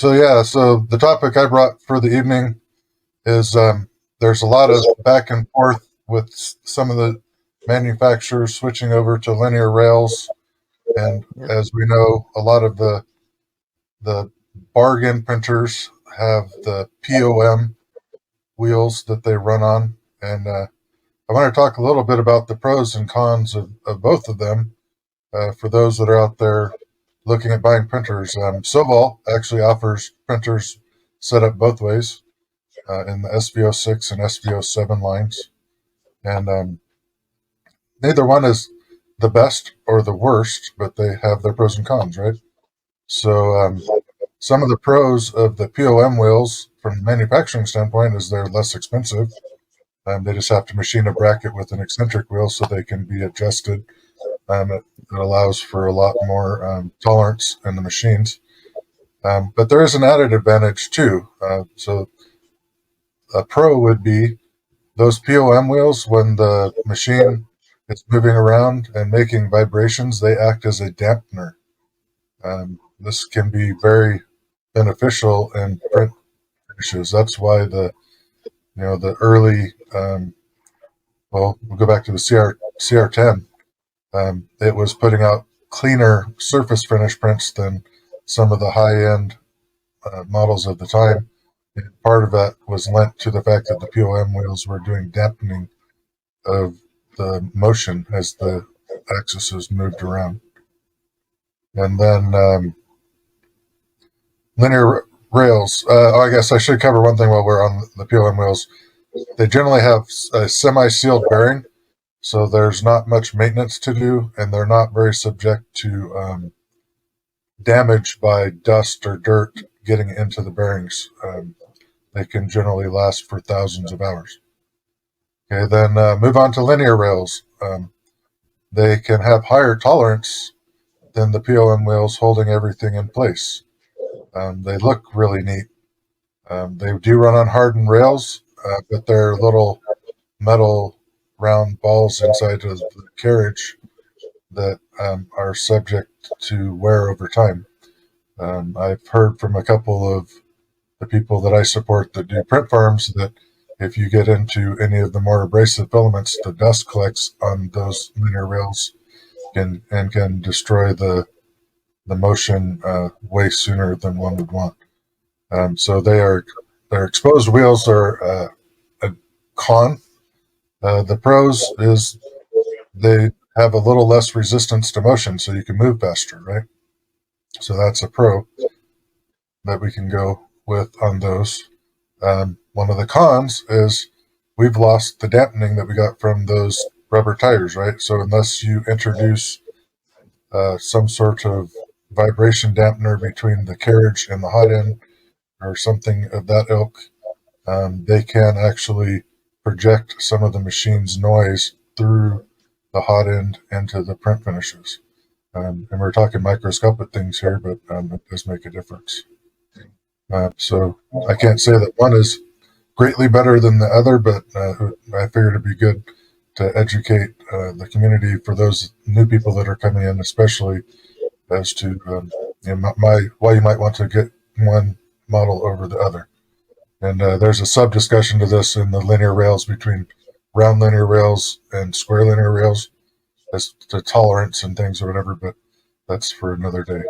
So the topic I brought for the evening is there's a lot of back and forth with some of the manufacturers switching over to linear rails, and Yep. as we know, a lot of the bargain printers have the POM wheels that they run on, and I want to talk a little bit about the pros and cons of both of them for those that are out there looking at buying printers. Soval actually offers printers set up both ways in the SVO6 and SVO7 lines, and neither one is the best or the worst, but they have their pros and cons, right? So some of the pros of the POM wheels from the manufacturing standpoint is they're less expensive. They just have to machine a bracket with an eccentric wheel so they can be adjusted. It allows for a lot more tolerance in the machines. But there is an added advantage too. So a pro would be those POM wheels, when the machine is moving around and making vibrations, they act as a dampener. This can be very beneficial in print finishes. That's why the early we'll go back to the CR10. It was putting out cleaner surface finish prints than some of the high end models of the time. And part of that was lent to the fact that the POM wheels were doing dampening of the motion as the axis moved around. And then linear rails. I guess I should cover one thing while we're on the POM wheels. They generally have a semi-sealed bearing, so there's not much maintenance to do, and they're not very subject to damage by dust or dirt getting into the bearings. They can generally last for thousands of hours. Okay, then move on to linear rails. They can have higher tolerance than the POM wheels, holding everything in place. They look really neat. They do run on hardened rails, but they're little metal round balls inside of the carriage that are subject to wear over time. I've heard from a couple of the people that I support that do print farms that if you get into any of the more abrasive filaments, the dust collects on those linear rails and can destroy the motion way sooner than one would want. So their exposed wheels are a con. The pros is they have a little less resistance to motion, so you can move faster, right? So that's a pro that we can go with on those. One of the cons is we've lost the dampening that we got from those rubber tires, right? So unless you introduce some sort of vibration dampener between the carriage and the hot end or something of that ilk, they can actually project some of the machine's noise through the hot end into the print finishes. And we're talking microscopic things here, but it does make a difference. So I can't say that one is greatly better than the other, but I figured it'd be good to educate the community for those new people that are coming in, especially as to why you might want to get one model over the other. And there's a sub discussion to this in the linear rails between round linear rails and square linear rails as to tolerance and things or whatever, but that's for another day.